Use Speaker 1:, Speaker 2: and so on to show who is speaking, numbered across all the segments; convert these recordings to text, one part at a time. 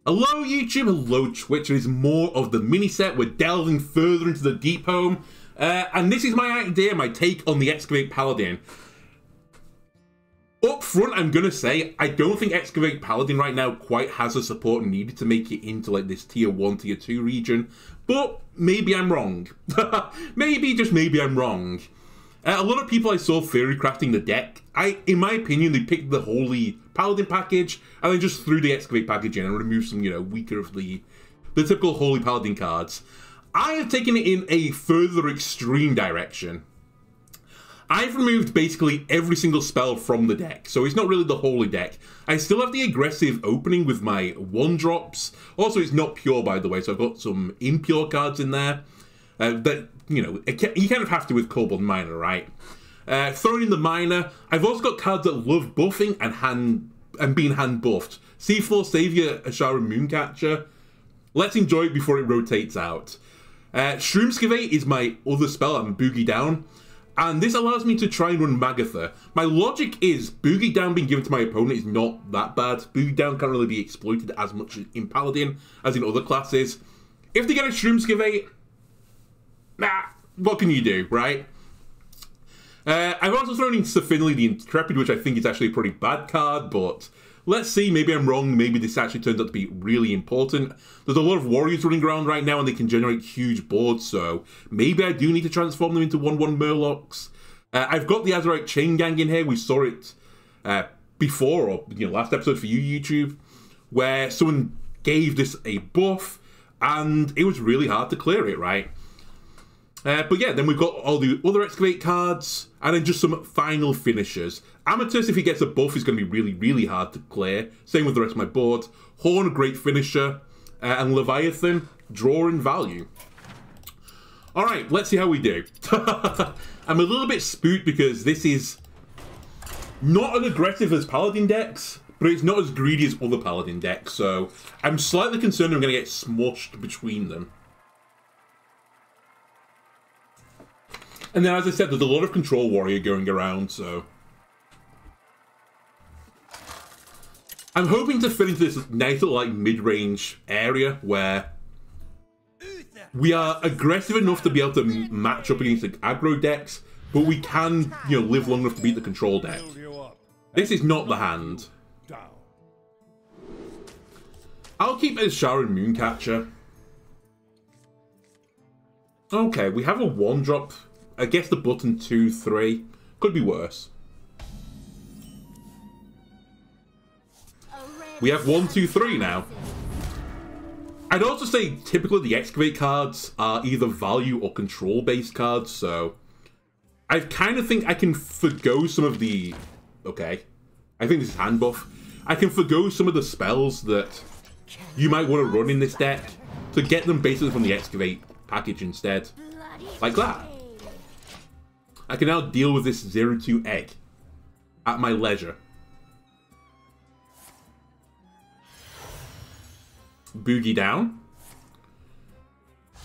Speaker 1: Hello YouTube, hello Twitch, it is more of the mini set. We're delving further into the Deepholm, and this is my idea, my take on the Excavate Paladin. Up front, I'm gonna say, I don't think Excavate Paladin right now quite has the support needed to make it into like this tier 1, tier 2 region, but maybe I'm wrong. Maybe, just maybe I'm wrong. A lot of people I saw theory crafting the deck. In my opinion, they picked the Holy Paladin package and then just threw the Excavate package in and removed some, weaker of the typical Holy Paladin cards. I have taken it in a further extreme direction. I've removed basically every single spell from the deck, so it's not really the Holy deck. I still have the aggressive opening with my 1-drops. Also, it's not pure, by the way, so I've got some impure cards in there. That, you kind of have to with Kobold Miner, right? Throwing in the Miner, I've also got cards that love buffing and being hand buffed. Seafloor Savior, Azsharan Mooncatcher. Let's enjoy it before it rotates out. Shroomscavate is my other spell, I'm Boogie Down. And this allows me to try and run Magatha. My logic is, Boogie Down being given to my opponent is not that bad. Boogie Down can't really be exploited as much in Paladin as in other classes. If they get a Shroomscavate, what can you do, right? I've also thrown in Finley the Intrepid, which I think is actually a pretty bad card, but let's see, maybe I'm wrong, maybe this actually turns out to be really important. There's a lot of warriors running around right now and they can generate huge boards, so maybe I do need to transform them into 1/1 Murlocs. I've got the Azerite Chain Gang in here, we saw it before, or last episode for you, YouTube, where someone gave this a buff, and it was really hard to clear it, right? But yeah, then we've got all the other Excavate cards, and then just some final finishers. Amitus, if he gets a buff, is going to be really, really hard to clear. Same with the rest of my board. Horn, a great finisher. And Leviathan, drawing value. Alright, let's see how we do. I'm a little bit spooked because this is not as aggressive as Paladin decks, but it's not as greedy as other Paladin decks, so I'm slightly concerned I'm going to get smushed between them. And then, as I said, there's a lot of Control Warrior going around, so I'm hoping to fit into this nice little, mid-range area where we are aggressive enough to be able to match up against, aggro decks, but we can, live long enough to beat the control deck. This is not the hand. I'll keep Azsharan Mooncatcher. Okay, we have a 1-drop. I guess the button 2, 3 could be worse. We have 1, 2, 3 now. I'd also say typically the Excavate cards are either value or control based cards, so I kind of think I can forgo some of the... Okay, I think this is hand buff. I can forgo some of the spells that you might want to run in this deck to get them basically from the Excavate package instead. Like that. I can now deal with this 0-2 egg at my leisure. Boogie Down?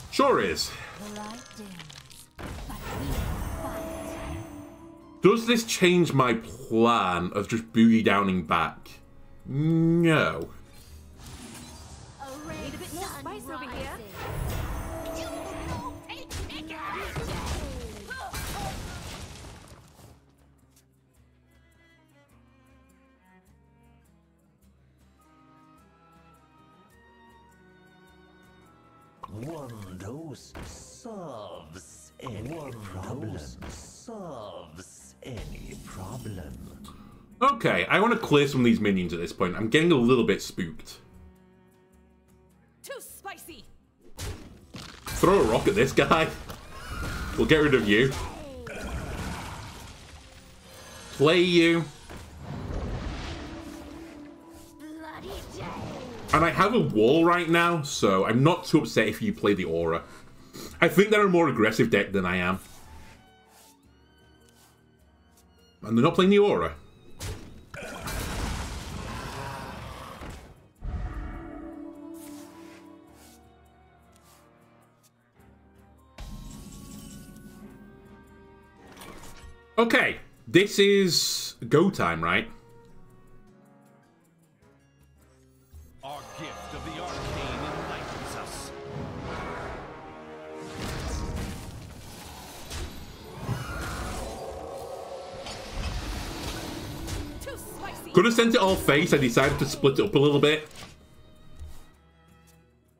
Speaker 1: Sure is. Does this change my plan of just Boogie Downing back? No.
Speaker 2: Need a bit more spice over here.
Speaker 3: One dose solves any problem. Solves any problem.
Speaker 1: Okay, I want to clear some of these minions at this point. I'm getting a little bit spooked.
Speaker 2: Too spicy.
Speaker 1: Throw a rock at this guy. We'll get rid of you. Play you. And I have a wall right now, so I'm not too upset if you play the Aura. I think they're a more aggressive deck than I am. And they're not playing the Aura. Okay, this is go time, right?
Speaker 4: Our gift of the
Speaker 1: Could have sent it all face. I decided to split it up a little bit.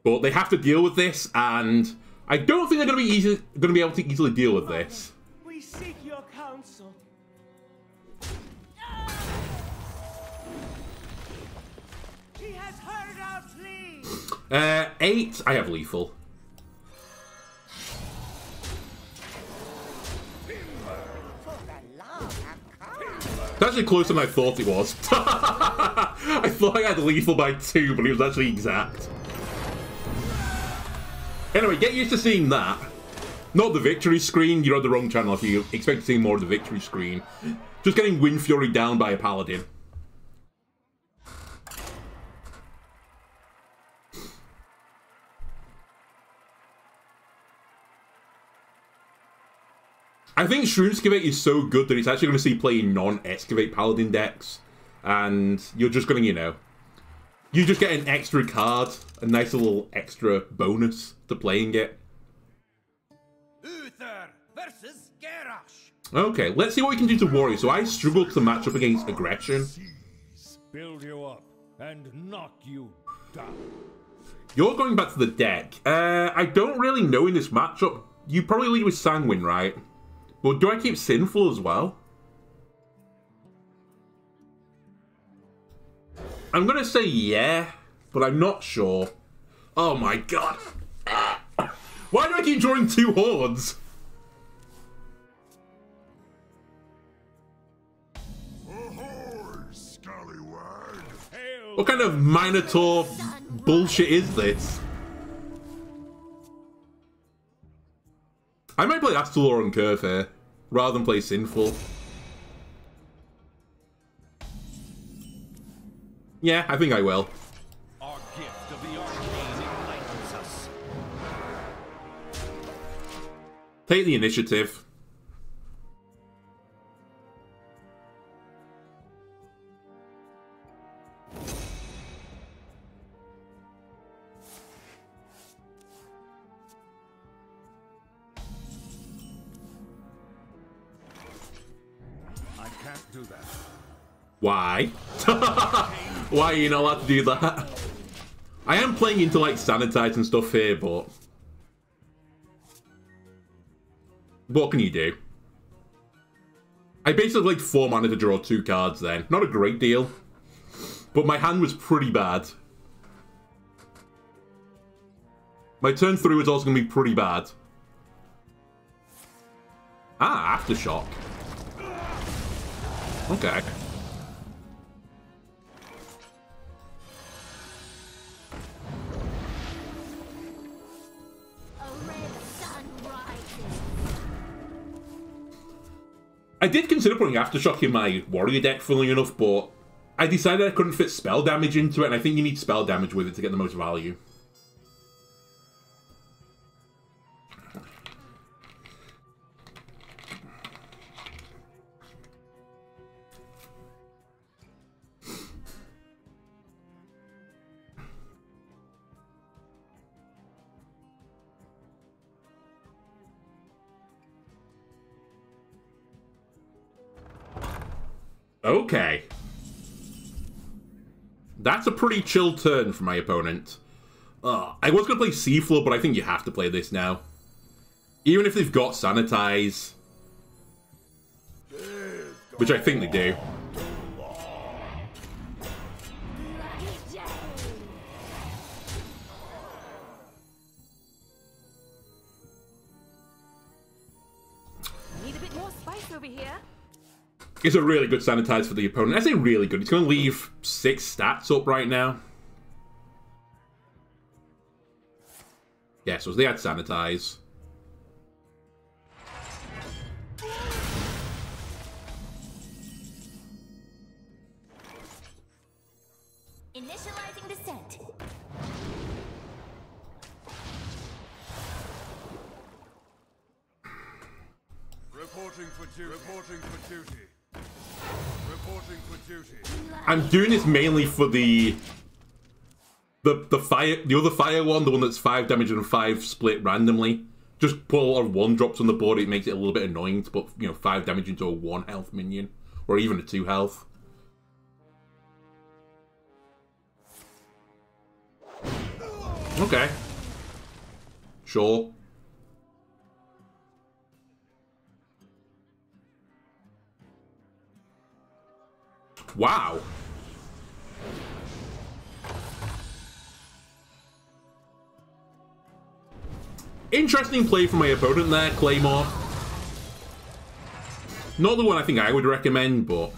Speaker 1: But they have to deal with this, and I don't think they're going to be able to easily deal with this.
Speaker 4: We seek your counsel. He has heard our plea.
Speaker 1: 8. I have lethal. It's actually closer than I thought it was. I thought I had lethal by 2, but it was actually exact. Anyway, get used to seeing that. Not the victory screen. You're on the wrong channel if you expect to see more of the victory screen. Just getting windfury down by a paladin. I think Shroomscavate is so good that it's actually going to see playing non-Excavate Paladin decks. And you're just going to, you know, you just get an extra card, a nice little extra bonus to playing it.
Speaker 4: Uther versus Garrosh.
Speaker 1: Okay, let's see what we can do to Warrior. So I struggled to match up against Aggression.
Speaker 5: Build you up and knock you down.
Speaker 1: You're going back to the deck. I don't really know in this matchup. You probably lead with Sanguine, right? But do I keep Sinful as well? I'm going to say yeah, but I'm not sure. Oh my god. Why do I keep drawing 2 hordes? What kind of Minotaur bullshit is this? I might play Astalor on Curve here, rather than play Sinful. Yeah, I think I will.
Speaker 5: Our gift of the arcane enlightens us.
Speaker 1: Take the initiative.
Speaker 5: I can't do that.
Speaker 1: Why? Why are you not allowed to do that? I am playing into like Sanitize and stuff here, but what can you do? I basically played 4 mana to draw 2 cards then. Not a great deal, but my hand was pretty bad. My turn 3 was also going to be pretty bad. Ah, Aftershock. Okay. I did consider putting Aftershock in my Warrior deck, funnily enough, but I decided I couldn't fit spell damage into it, and I think you need spell damage with it to get the most value. Okay. That's a pretty chill turn for my opponent. I was going to play Seafloor, but I think you have to play this now. Even if they've got Sanitize. Which I think they do.
Speaker 2: Need a bit more spice over here.
Speaker 1: It's a really good Sanitize for the opponent. I say really good. It's going to leave 6 stats up right now. Yeah, so they had Sanitize.
Speaker 2: Initializing descent.
Speaker 5: Reporting for duty. Reporting for duty. Reporting for duty.
Speaker 1: I'm doing this mainly for the other fire one, the one that's 5 damage and 5 split randomly. Just put a lot of 1-drops on the board. It makes it a little bit annoying to put, you know, 5 damage into a 1 health minion, or even a 2 health. Okay. Sure. Wow. Interesting play from my opponent there, Claymore. Not the one I think I would recommend, but...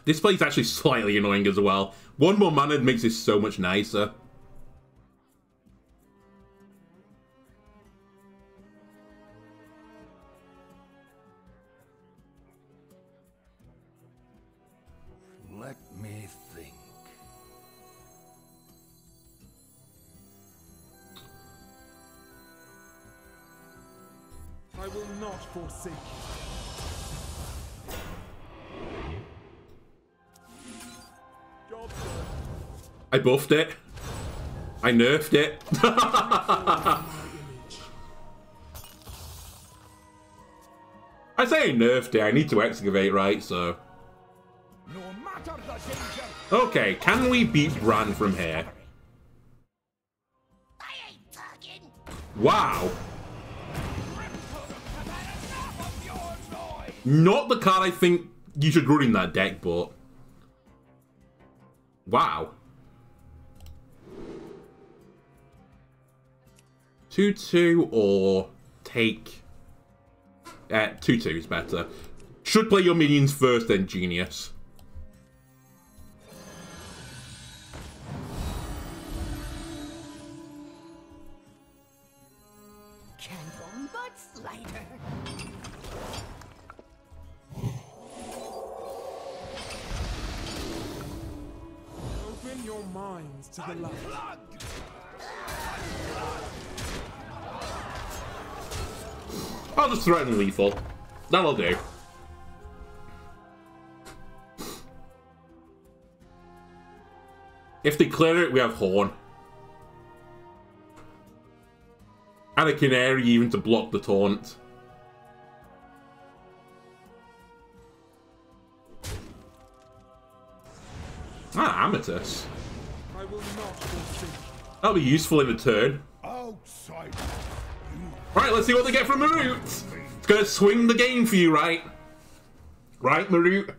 Speaker 1: This play's actually slightly annoying as well. One more mana makes this so much nicer.
Speaker 5: Let me think.
Speaker 6: I will not forsake you. Job done.
Speaker 1: I buffed it. I nerfed it. I say I nerfed it. I need to excavate, right? So.
Speaker 4: No matter the danger.
Speaker 1: Okay, can we beat Bran from here?
Speaker 4: I ain't talking.
Speaker 1: Wow. Not the card I think you should run in that deck, but... Wow. 2-2 or take... 2-2 is better. Should play your minions first, then Genius.
Speaker 4: Can't but slighter.
Speaker 6: Open your minds to the light.
Speaker 1: I'll just threaten lethal. That'll do. If they clear it, we have Horn. And a Canary even to block the taunt. Ah, Amitus.
Speaker 6: I will not forsake you.
Speaker 1: That'll be useful in return.
Speaker 5: Outside.
Speaker 1: Right, let's see what they get from Marut. It's gonna swing the game for you, right? Right, Marut?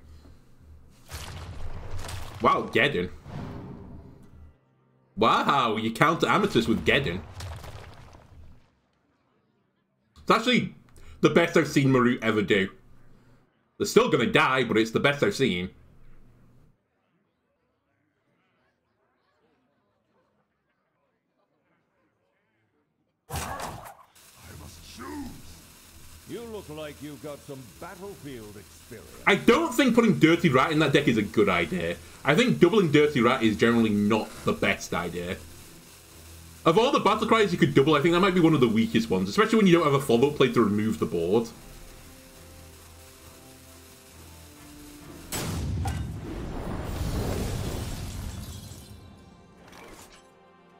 Speaker 1: Wow, Geddon. Wow, you counter Amitus with Geddon. It's actually the best I've seen Marut ever do. They're still gonna die, but it's the best I've seen.
Speaker 5: You look like you've got some battlefield experience.
Speaker 1: I don't think putting Dirty Rat in that deck is a good idea. I think doubling Dirty Rat is generally not the best idea. Of all the battle cries you could double, I think that might be one of the weakest ones, especially when you don't have a follow-up play to remove the board.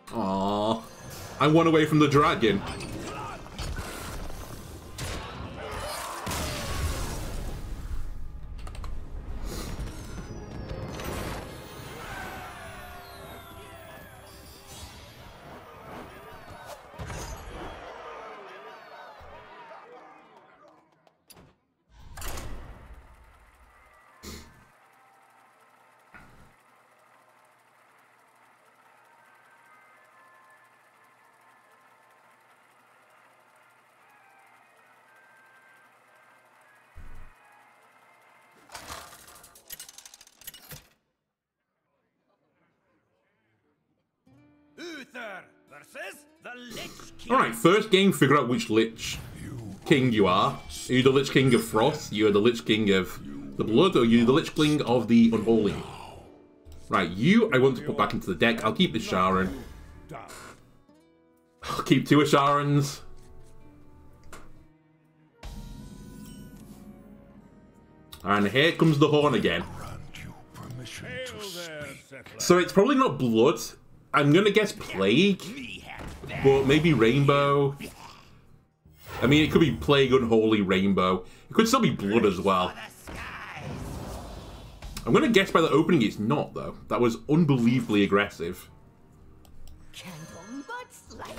Speaker 1: Aww. I won away from the dragon.
Speaker 4: Versus the Lich King.
Speaker 1: Alright, first game, figure out which Lich King you are. Are you the Lich King of Frost? You are the Lich King of the Blood? Or are you the Lich King of the Unholy? Right, you I want to put back into the deck. I'll keep the Azsharan. I'll keep 2 Azsharans. And here comes the Horn again. So it's probably not Blood. I'm gonna guess Plague, but maybe Rainbow. I mean, it could be Plague, Unholy, Rainbow. It could still be Blood as well. I'm going to guess by the opening it's not, though. That was unbelievably aggressive.
Speaker 4: Canton, but slighter.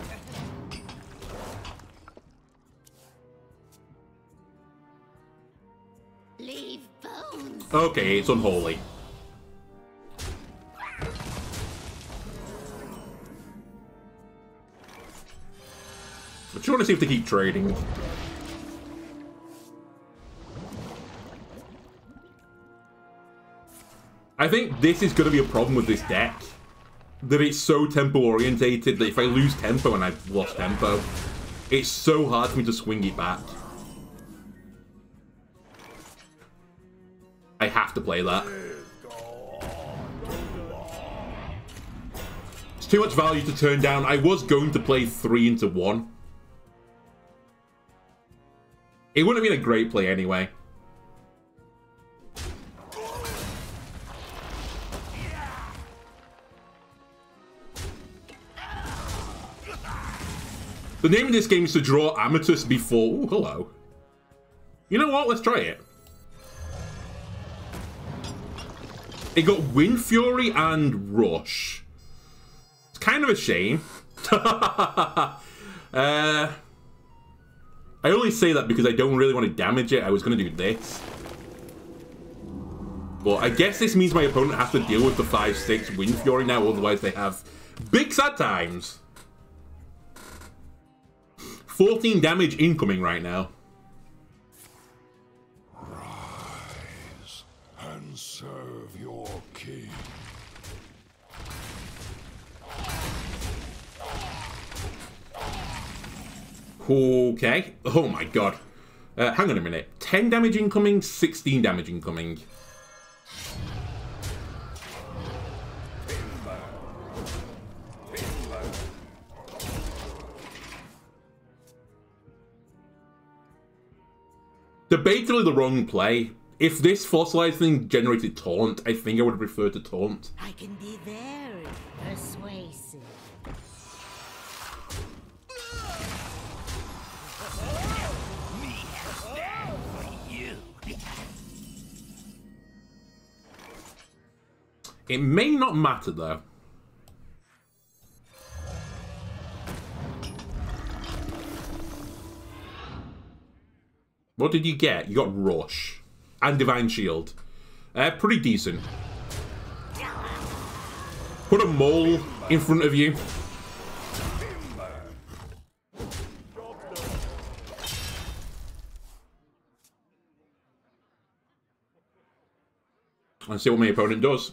Speaker 4: Leave bones.
Speaker 1: Okay, it's unholy. I just want to see if they keep trading. I think this is going to be a problem with this deck. That it's so tempo orientated that if I lose tempo and I've lost tempo, it's so hard for me to swing it back. I have to play that. It's too much value to turn down. I was going to play 3 into 1. It wouldn't have been a great play anyway. The name of this game is to draw Amitus before... Ooh, hello. You know what? Let's try it. It got Windfury and Rush. It's kind of a shame. I only say that because I don't really want to damage it. I was going to do this. But I guess this means my opponent has to deal with the 5/6 Windfury now, otherwise they have big sad times. 14 damage incoming right now.
Speaker 5: Rise and serve your king.
Speaker 1: Okay. Oh my god. Hang on a minute. 10 damage incoming, 16 damage incoming. Debatably the wrong play. If this fossilized thing generated taunt, I think I would have preferred to taunt.
Speaker 4: I can be very persuasive.
Speaker 1: It may not matter though. What did you get? You got Rush and Divine Shield. Pretty decent. Put a mole in front of you. And see what my opponent does.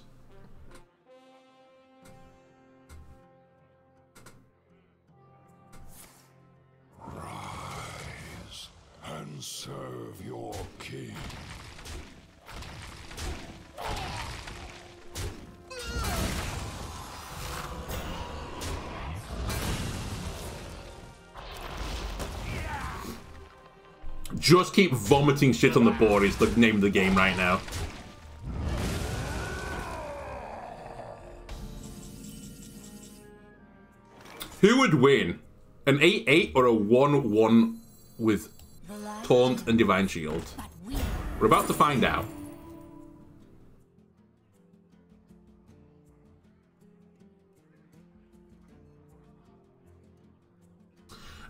Speaker 5: Rise and serve your king.
Speaker 1: Just keep vomiting shit on the board is the name of the game right now. Who would win? An 8-8 or a 1-1 with Taunt and Divine Shield? We're about to find out.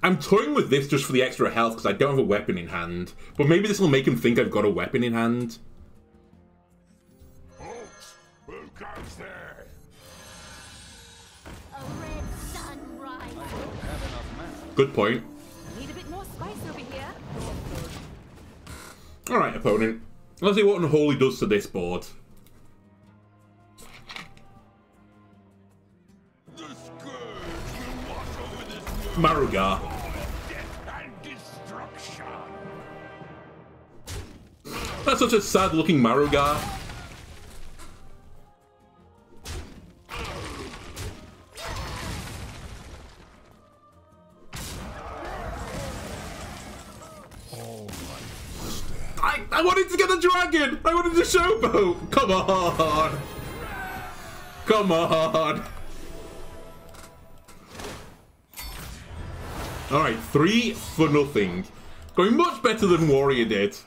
Speaker 1: I'm toying with this just for the extra health because I don't have a weapon in hand. But maybe this will make him think I've got a weapon in hand.
Speaker 5: Folks, who goes there?
Speaker 4: A red sunrise.
Speaker 1: Good point.
Speaker 2: Need a bit more spice over here.
Speaker 1: Alright, opponent. Let's see what Unholy does to this board.
Speaker 5: The scourge will wash over this
Speaker 1: Marugar.
Speaker 5: death and destruction.
Speaker 1: That's such a sad looking Marugar. I wanted to get a dragon! I wanted a showboat! Come on! Come on! Alright, 3 for nothing. Going much better than Warrior did.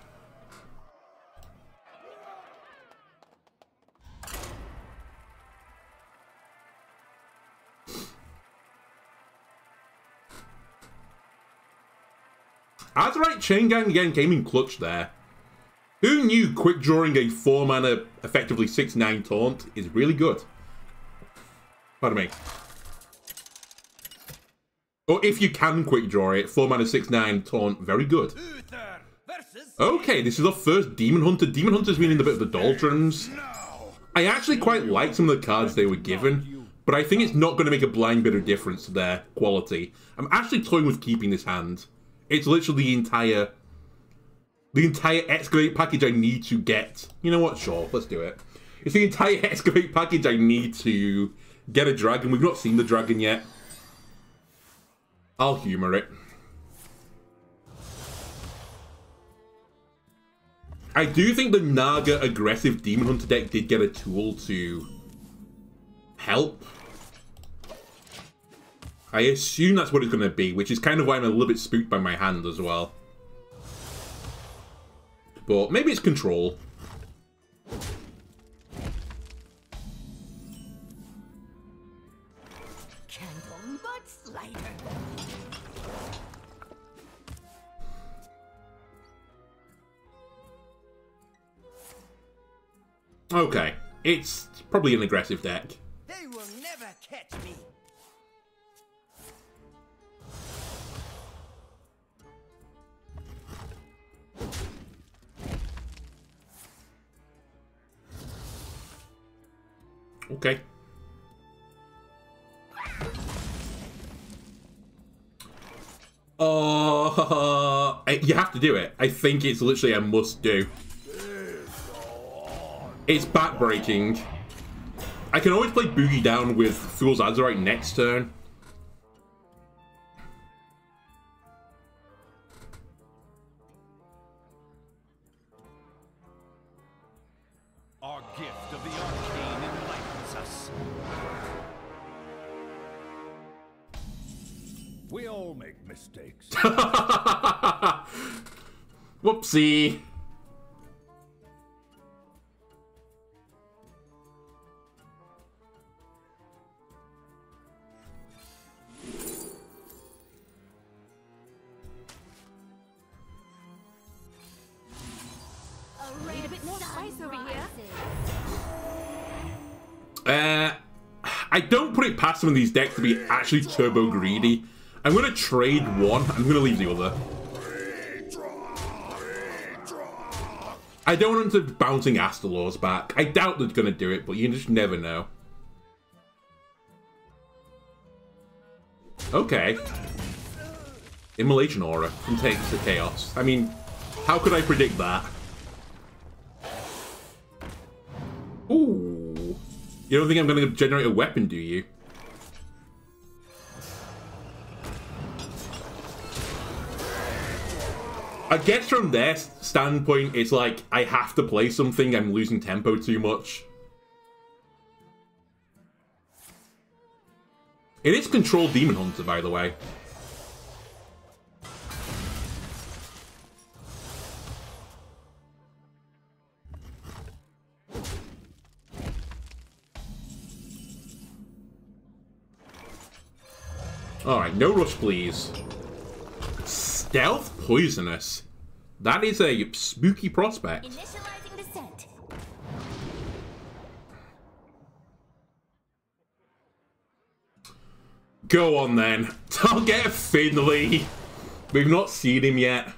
Speaker 1: Azerite Chain Gang again came in clutch there. Who knew quick drawing a 4-mana, effectively 6/9 taunt is really good? Pardon me. Or if you can quick draw it, 4-mana 6/9 taunt, very good. Okay, this is our first Demon Hunter. Demon Hunter's been in a bit of the doldrums. I actually quite like some of the cards they were given, but I think it's not going to make a blind bit of difference to their quality. I'm actually toying with keeping this hand. It's literally the entire Excavate package I need to get. You know what? Sure, let's do it. It's the entire Excavate package I need to get a dragon. We've not seen the dragon yet. I'll humor it. I do think the Naga aggressive Demon Hunter deck did get a tool to help. I assume that's what it's going to be, which is kind of why I'm a little bit spooked by my hand as well. But maybe it's control.
Speaker 4: Candle Mudslide.
Speaker 1: Okay, it's probably an aggressive deck.
Speaker 7: They will never catch me.
Speaker 1: Okay. You have to do it. I think it's literally a must do. It's backbreaking. I can always play Boogie Down with Fool's Azerite next turn.
Speaker 5: Our gift of the arcane enlightens us. We all make mistakes.
Speaker 1: Whoopsie.
Speaker 2: Need a bit more spice over here.
Speaker 1: I don't put it past some of these decks to be actually turbo greedy. I'm going to trade one. I'm going to leave the other. I don't want them to bouncing Astalors back. I doubt they're going to do it, but you just never know. Okay. Immolation Aura from Takes to Chaos. I mean, how could I predict that? Ooh. You don't think I'm going to generate a weapon, do you? I guess from their standpoint, it's like, I have to play something, I'm losing tempo too much. It is Control Demon Hunter, by the way. Alright, no rush, please. Stealth Poisonous. That is a spooky prospect.
Speaker 4: Initializing descent.
Speaker 1: Go on then. Target Finley. We've not seen him yet.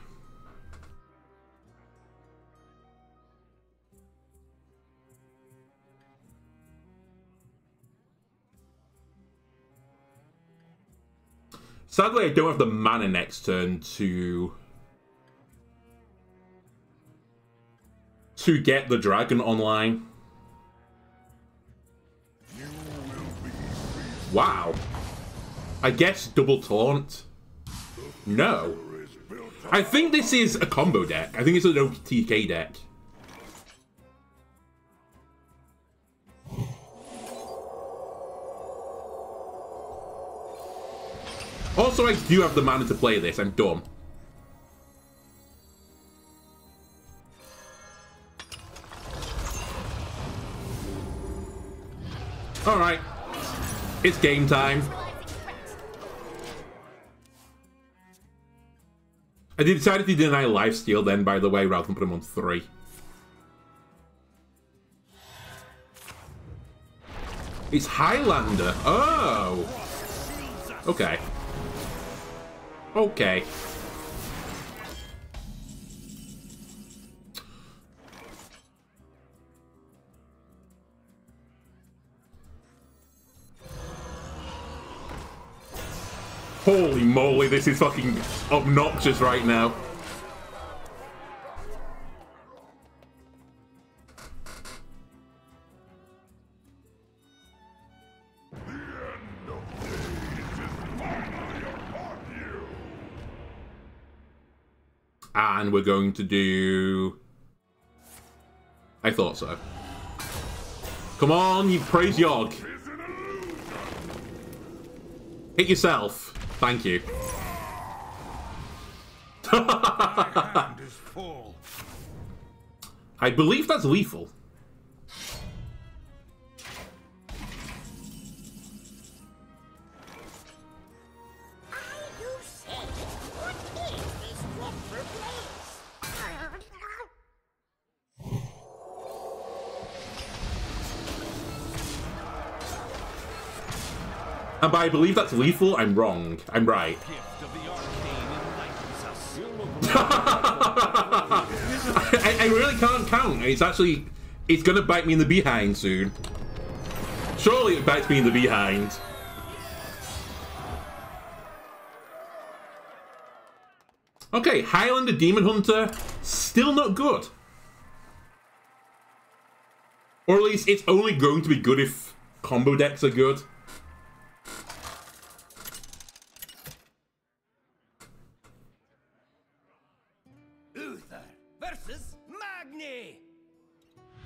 Speaker 1: Sadly, I don't have the mana next turn to get the dragon online. Wow. I guess double taunt. No. I think this is a combo deck. I think it's an OTK deck. Also, I do have the mana to play this. I'm dumb. Alright. It's game time. I decided to deny lifesteal then, by the way, rather than put him on 3. It's Highlander. Oh. Okay. Okay. Holy moly, this is fucking obnoxious right now. And we're going to do... I thought so. Come on, you praise Yogg. Hit yourself. Thank you.
Speaker 5: My hand is full.
Speaker 1: I believe that's lethal. And by I believe that's lethal, I'm wrong. I'm right. I really can't count. It's actually... It's gonna bite me in the behind soon. Surely it bites me in the behind. Okay, Highlander Demon Hunter, still not good. Or at least it's only going to be good if combo decks are good.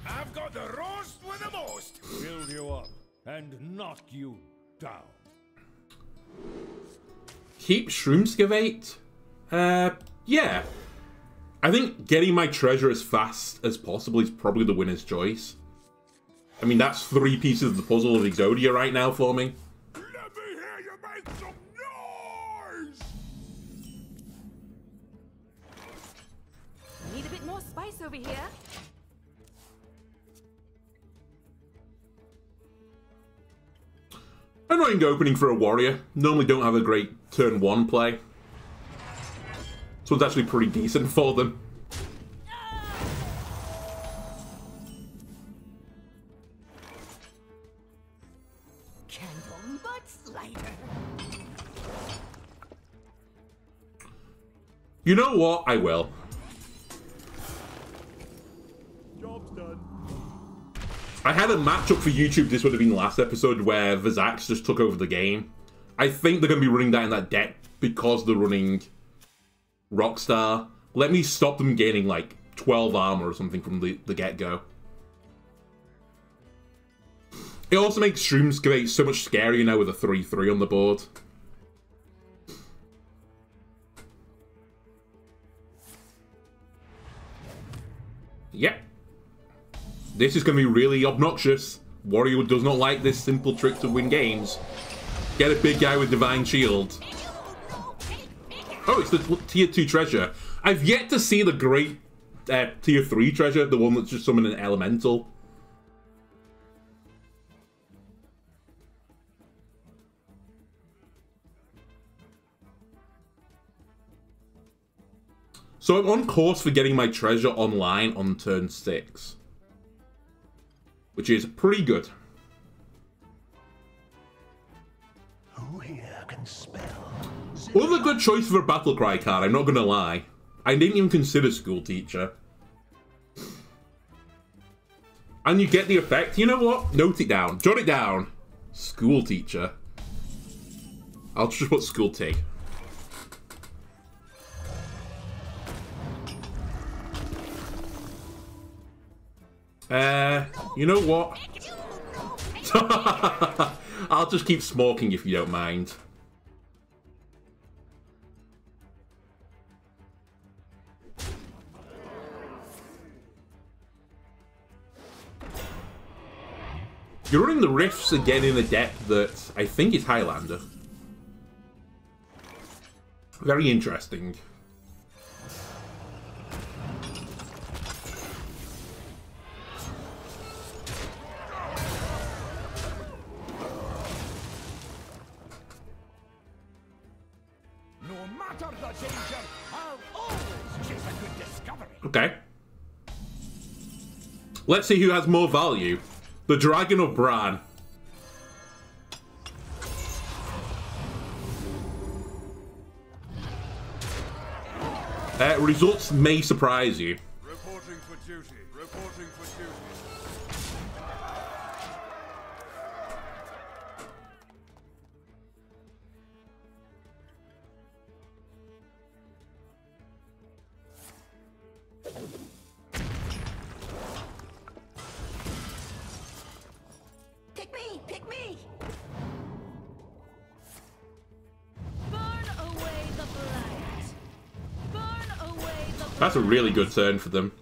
Speaker 5: I've got the roast with the most. Build you up and knock you down.
Speaker 1: Keep Shroomscavate? Yeah. I think getting my treasure as fast as possible is probably the winner's choice. I mean, that's 3 pieces of the puzzle of Exodia right now for me.
Speaker 5: Let me hear you make some noise!
Speaker 2: Need a bit more spice over here.
Speaker 1: Annoying opening for a warrior. Normally don't have a great turn 1 play. This one's actually pretty decent for them.
Speaker 4: Candle mudslider.
Speaker 1: You know what? I will.
Speaker 6: Job's done.
Speaker 1: I had a matchup for YouTube, this would have been last episode, where Vazax just took over the game. I think they're going to be running that in that deck because they're running Rockstar. Let me stop them gaining like 12 armor or something from the get-go. It also makes Shroomscavate so much scarier now with a 3-3 on the board. Yep. This is going to be really obnoxious. Warrior does not like this simple trick to win games. Get a big guy with Divine Shield. Oh, it's the tier 2 treasure. I've yet to see the great tier 3 treasure, the one that's just summoning an elemental. So I'm on course for getting my treasure online on turn 6. Which is pretty good.
Speaker 3: Who here can spell?
Speaker 1: Other good choice for a battle cry card, I'm not gonna lie. I didn't even consider School Teacher. And you get the effect. You know what? Note it down. Jot it down. School Teacher. I'll just put School T. You know what? I'll just keep smoking if you don't mind. You're running the Rifts again in a deck that I think is Highlander. Very interesting.
Speaker 3: danger, I'll always chase a good discovery.
Speaker 1: Okay. Let's see who has more value. The Dragon or Bran? Results may surprise you.
Speaker 5: Reporting for duty. Reporting for duty.
Speaker 4: Pick me! Pick me!
Speaker 2: Burn away the blight. Burn away the blight.
Speaker 1: That's a really good turn for them.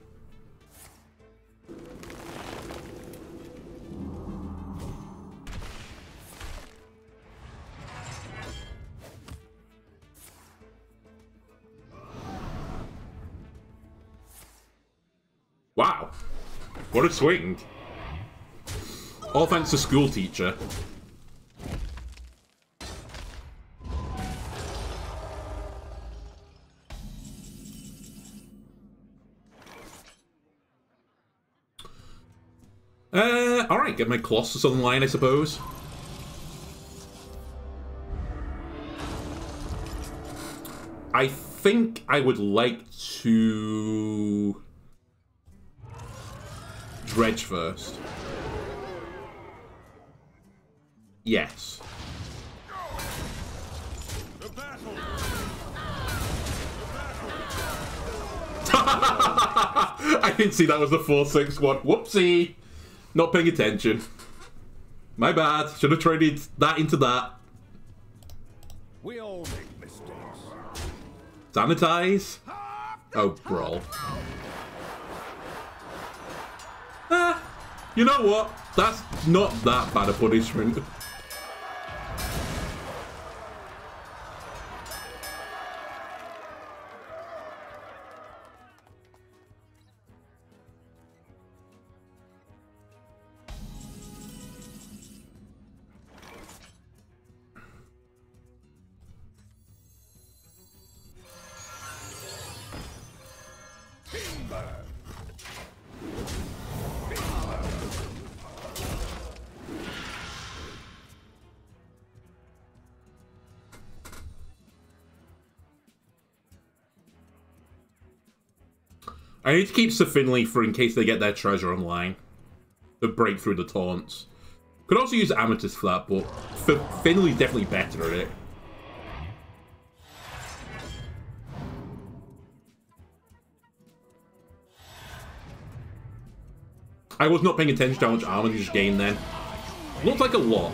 Speaker 1: Wow. What a swing. All thanks to school teacher. Alright, get my Colossus on the line, I suppose. I think I would like to dredge first. Yes.
Speaker 5: The battle.
Speaker 1: I didn't see that was the 4-6 one. Whoopsie. Not paying attention. My bad. Should have traded that into that.
Speaker 3: We all make mistakes.
Speaker 1: Sanitize. Oh, brawl. You know what? That's not that bad a punishment. I need to keep Sir Finley for in case they get their treasure online. To break through the taunts. Could also use Amitus for that, but Finley's definitely better at it. I was not paying attention to how much armor you just gained then. Looked like a lot.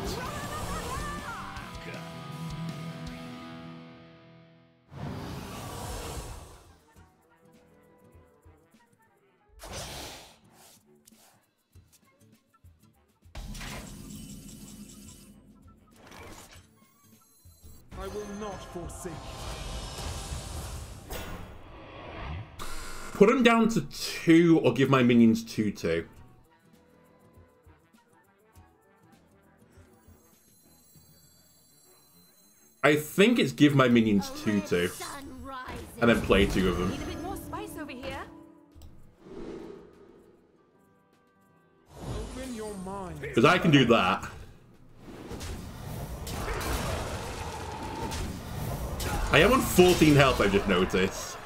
Speaker 6: I will not forsake you.
Speaker 1: Put him down to 2 or give my minions 2-2. I think it's give my minions 2-2. And then play 2 of them.
Speaker 2: Need a bit more spice over here.
Speaker 6: Open your mind.
Speaker 1: Because I can do that. I am on 14 health, I just noticed.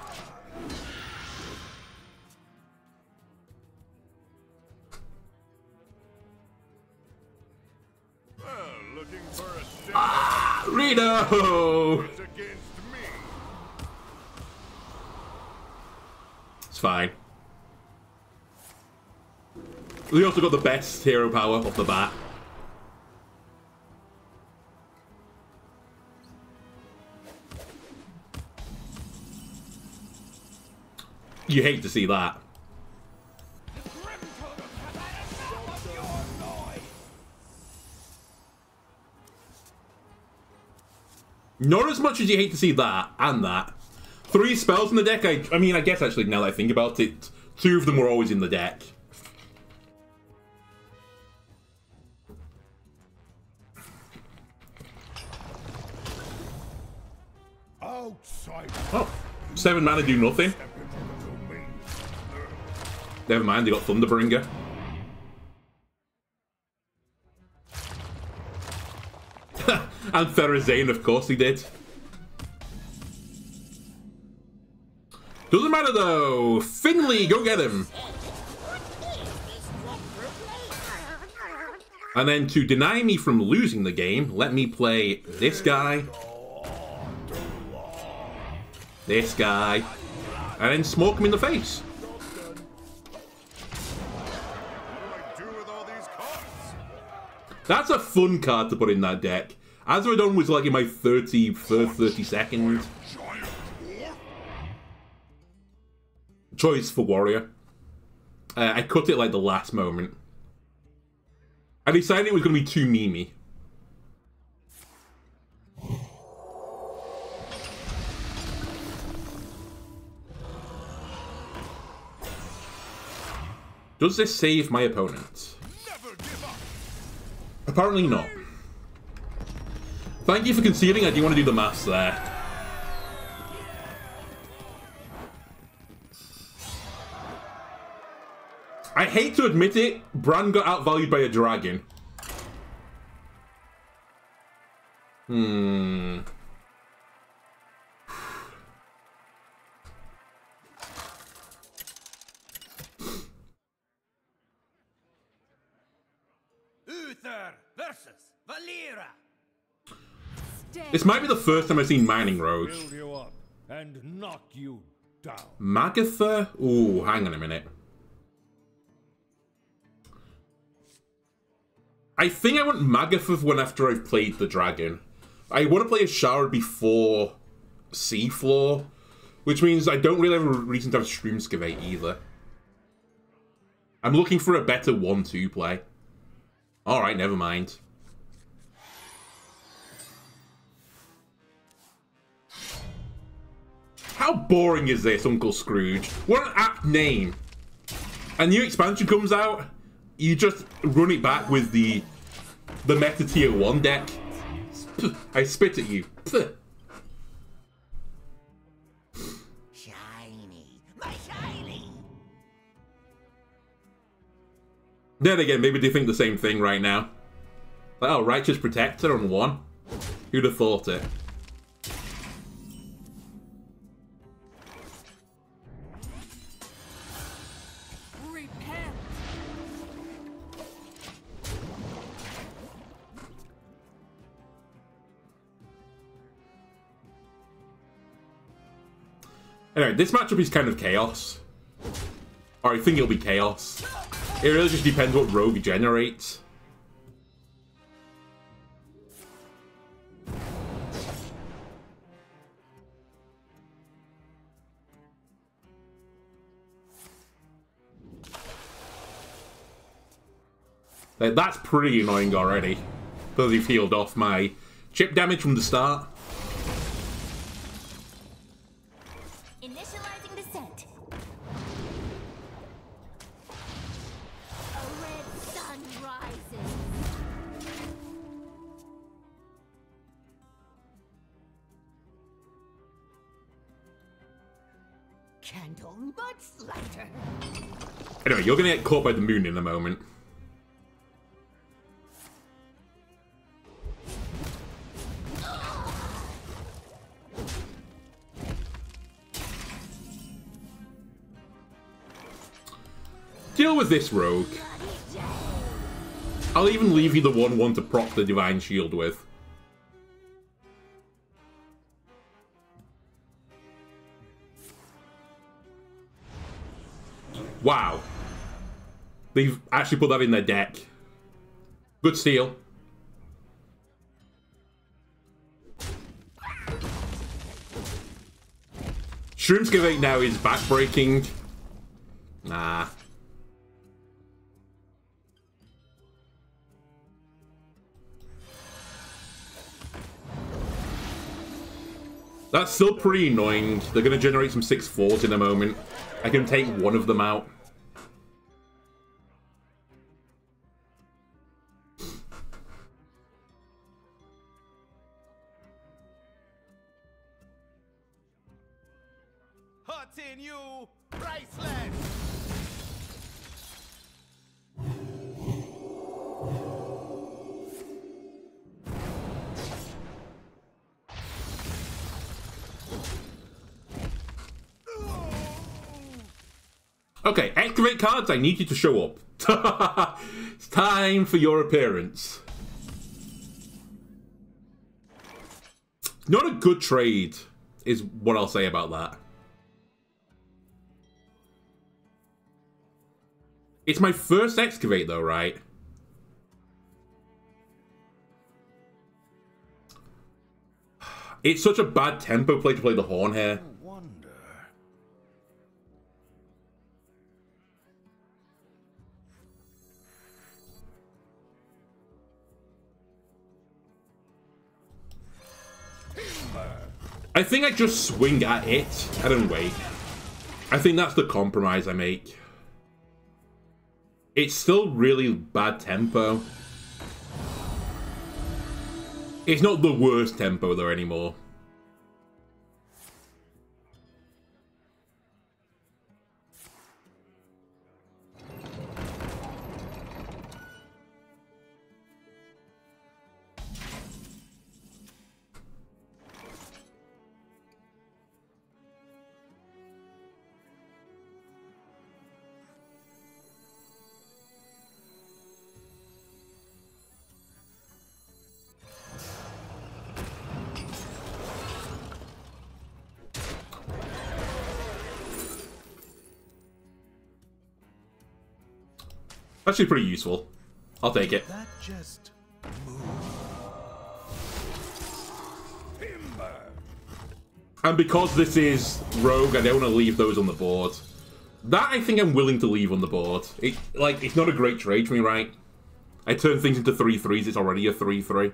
Speaker 5: Well, looking for a stand.
Speaker 1: Ah, Reno!
Speaker 5: It's against me.
Speaker 1: It's fine. We also got the best hero power off the bat. You hate to see that. Not as much as you hate to see that, and that. 3 spells in the deck, I mean, I guess actually now that I think about it, 2 of them were always in the deck.
Speaker 3: I'll outside.
Speaker 1: Oh, 7 mana do nothing. Never mind, they got Thunderbringer. And Therazane, of course he did. Doesn't matter though. Finley, go get him. And then to deny me from losing the game, let me play this guy. This guy. And then smoke him in the face. That's a fun card to put in that deck. Azerite was like in my 31st, 32nd choice for Warrior. I cut it like the last moment. I decided it was going to be too memey. Does this save my opponent? Apparently not. Thank you for conceding. I do want to do the maths there. I hate to admit it, Bran got outvalued by a dragon.
Speaker 7: Uther versus Valera.
Speaker 1: This might be the first time I've seen Mining Rogue.
Speaker 3: Build you up and knock you down.
Speaker 1: Magatha? Ooh, hang on a minute. I think I want Magatha one after I've played the dragon. I want to play Azsharan before Seafloor, which means I don't really have a reason to have Shroomscavate either. I'm looking for a better 1-2 play. Alright, never mind. How boring is this, Uncle Scrooge? What an apt name. A new expansion comes out, you just run it back with the meta tier 1 deck. I spit at you.
Speaker 4: Shiny, my shiny.
Speaker 1: Then again, maybe they think the same thing right now. Like, oh, Righteous Protector on 1? Who'd have thought it? Anyway, this matchup is kind of chaos. Or I think it'll be chaos. It really just depends what rogue generates. Like, that's pretty annoying already. Because he's healed off my chip damage from the start.
Speaker 2: Initializing descent. A red sun rises.
Speaker 4: Candle much lighter.
Speaker 1: Anyway, you're gonna get caught by the moon in a moment. Deal with this rogue. I'll even leave you the 1/1 to proc the Divine Shield with. Wow. They've actually put that in their deck. Good steal. Shroomscavate now is backbreaking. Nah. That's still pretty annoying. They're going to generate some 6/4s in a moment. I can take one of them out.
Speaker 7: in you. Priceless.
Speaker 1: Okay, Excavate cards, I need you to show up. It's time for your appearance. Not a good trade, is what I'll say about that. It's my first Excavate though, right? It's such a bad tempo play to play the Horn here. I think I just swing at it and then wait. I think that's the compromise I make. It's still really bad tempo. It's not the worst tempo though anymore. Actually pretty useful. I'll take it.
Speaker 7: That just
Speaker 1: And because this is Rogue, I don't want to leave those on the board. That I think I'm willing to leave on the board. It's not a great trade for me, right? I turn things into 3/3s, it's already a 3/3.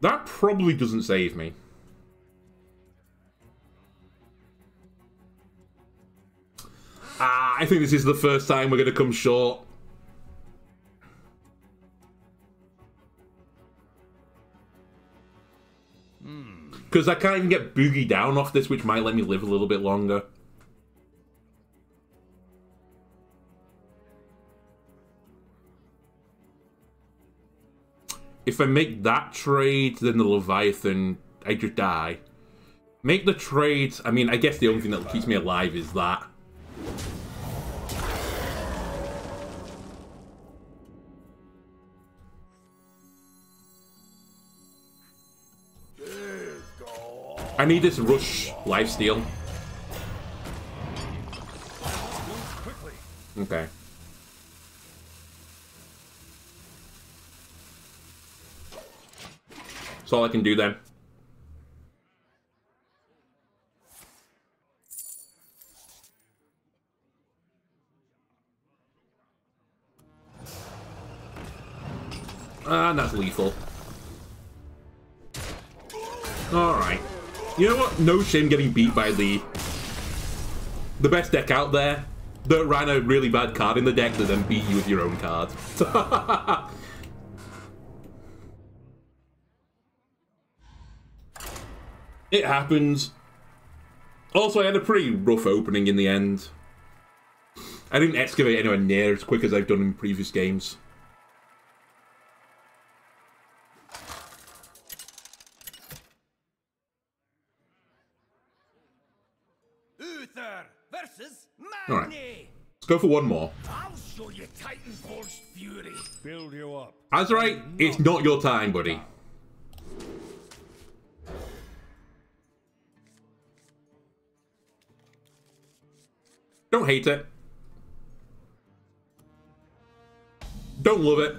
Speaker 1: That probably doesn't save me. I think this is the first time we're going to come short. Because I can't even get Boogie Down off this, which might let me live a little bit longer. If I make that trade, then the Leviathan, I just die. Make the trade, I mean, I guess the only thing that keeps me alive is that. I need this rush lifesteal. Okay. That's all I can do then. And that's lethal. Alright. You know what? No shame getting beat by the best deck out there that ran a really bad card in the deck that then beat you with your own card. It happens. Also, I had a pretty rough opening in the end. I didn't excavate anywhere near as quick as I've done in previous games.
Speaker 7: Uther versus
Speaker 1: Alright.
Speaker 7: Magni.
Speaker 1: Let's go for one more.
Speaker 7: I'll show you Titanforged fury.
Speaker 3: Build you up.
Speaker 1: Azerite, it's not your time, buddy. Don't hate it. Don't love it.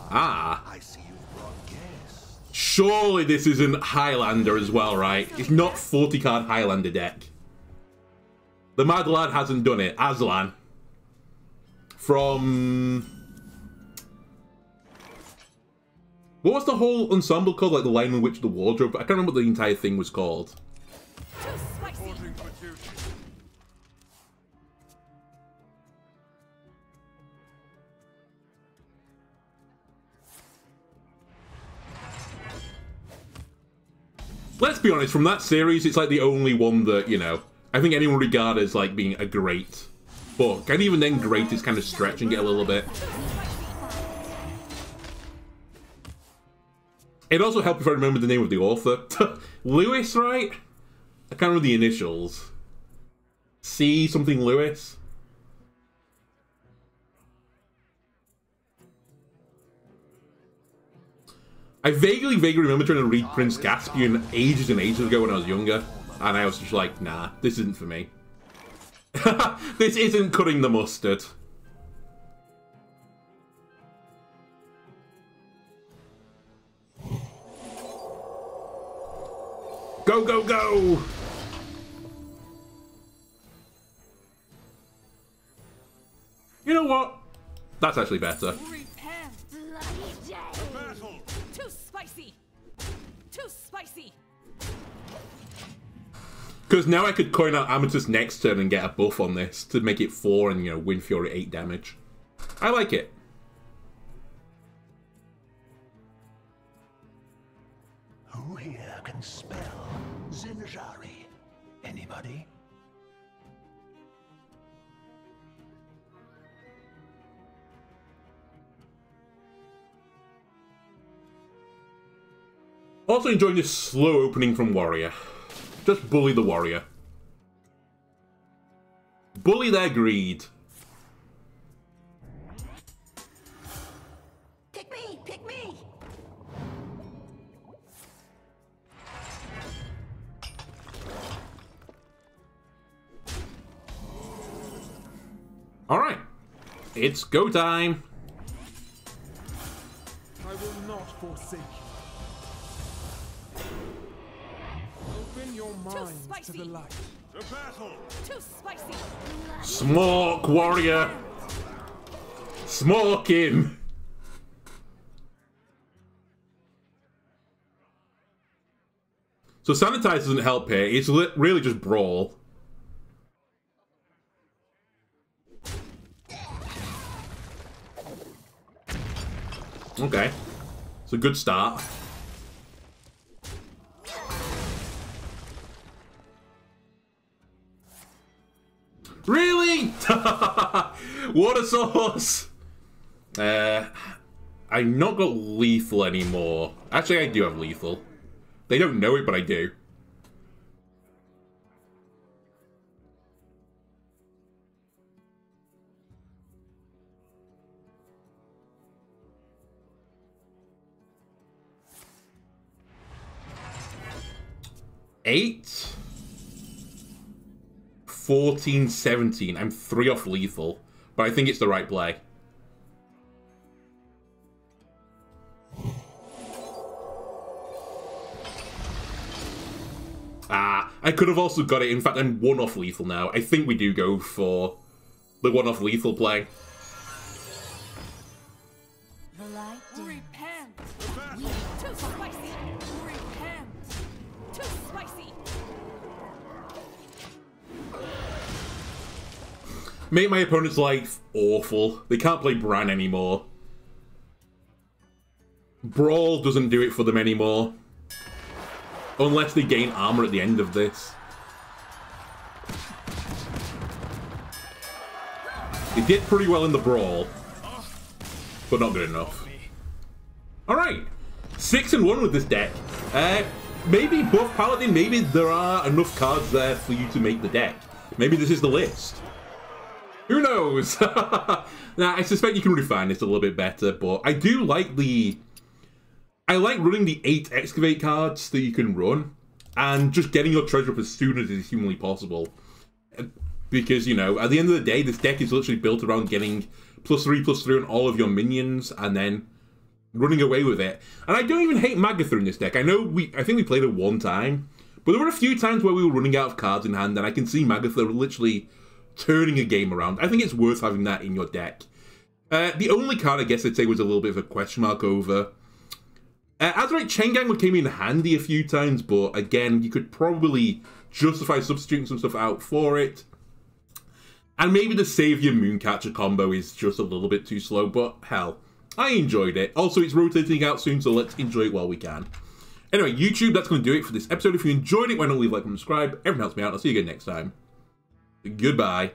Speaker 8: I see you've brought guests.
Speaker 1: Surely this isn't Highlander as well, right? It's not 40-card Highlander deck. The Mad Lad hasn't done it. Aslan. From What was the whole ensemble called? Like the Lion Witch, the Wardrobe? I can't remember what the entire thing was called.
Speaker 5: Reporting for duty.
Speaker 1: Let's be honest, from that series, it's like the only one that, you know, I think anyone regard as like being a great book. And even then, great is kind of stretching it a little bit. It also helped if I remember the name of the author. Lewis, right? I can't remember the initials. C something Lewis. I vaguely remember trying to read Prince Caspian ages and ages ago when I was younger. And I was just like, nah, this isn't for me. This isn't cutting the mustard. Go, go, go! You know what? That's actually better.
Speaker 2: Too spicy! Too spicy!
Speaker 1: Because now I could coin out Amitus next turn and get a buff on this to make it 4 and, you know, Windfury 8 damage. I like it.
Speaker 8: Who here can spell Zinjari? Anybody?
Speaker 1: Also enjoying this slow opening from Warrior. Just bully the Warrior. Bully their greed.
Speaker 4: Pick me! Pick me!
Speaker 1: Alright. It's go time.
Speaker 6: I will not forsake you. Open your minds to the light.
Speaker 5: To battle!
Speaker 2: Too spicy!
Speaker 1: Smoke, Warrior. Smoke him. So Sanitize doesn't help here. It's really just Brawl. Okay. It's a good start. Really? What a sauce! I'm not got lethal anymore. Actually, I do have lethal. They don't know it, but I do. Eight. 14, 17. I'm 3 off lethal, but I think it's the right play. Ah, I could have also got it. In fact, I'm 1 off lethal now. I think we do go for the 1 off lethal play.
Speaker 2: Repent! Too spicy! Repent! Too spicy!
Speaker 1: Make my opponent's life awful. They can't play Bran anymore. Brawl doesn't do it for them anymore. Unless they gain armor at the end of this. They did pretty well in the Brawl, but not good enough. Alright, 6-1 with this deck. Maybe buff Paladin, maybe there are enough cards there for you to make the deck. Maybe this is the list. Who knows? Now, I suspect you can refine this a little bit better, but I do like the... I like running the 8 Excavate cards that you can run, and just getting your treasure up as soon as is humanly possible. Because, you know, at the end of the day, this deck is literally built around getting +3/+3 on all of your minions, and then running away with it. And I don't even hate Magatha in this deck. I think we played it one time, but there were a few times where we were running out of cards in hand, and I can see Magatha literally turning a game around. I think it's worth having that in your deck. The only card I guess I'd say was a little bit of a question mark over Azerite Chain Gang came in handy a few times, but again, you could probably justify substituting some stuff out for it. And maybe the Savior Mooncatcher combo is just a little bit too slow, but hell, I enjoyed it. Also, it's rotating out soon, so let's enjoy it while we can. Anyway, YouTube, that's going to do it for this episode. If you enjoyed it, why not leave a like and subscribe? Everyone helps me out. I'll see you again next time. Goodbye.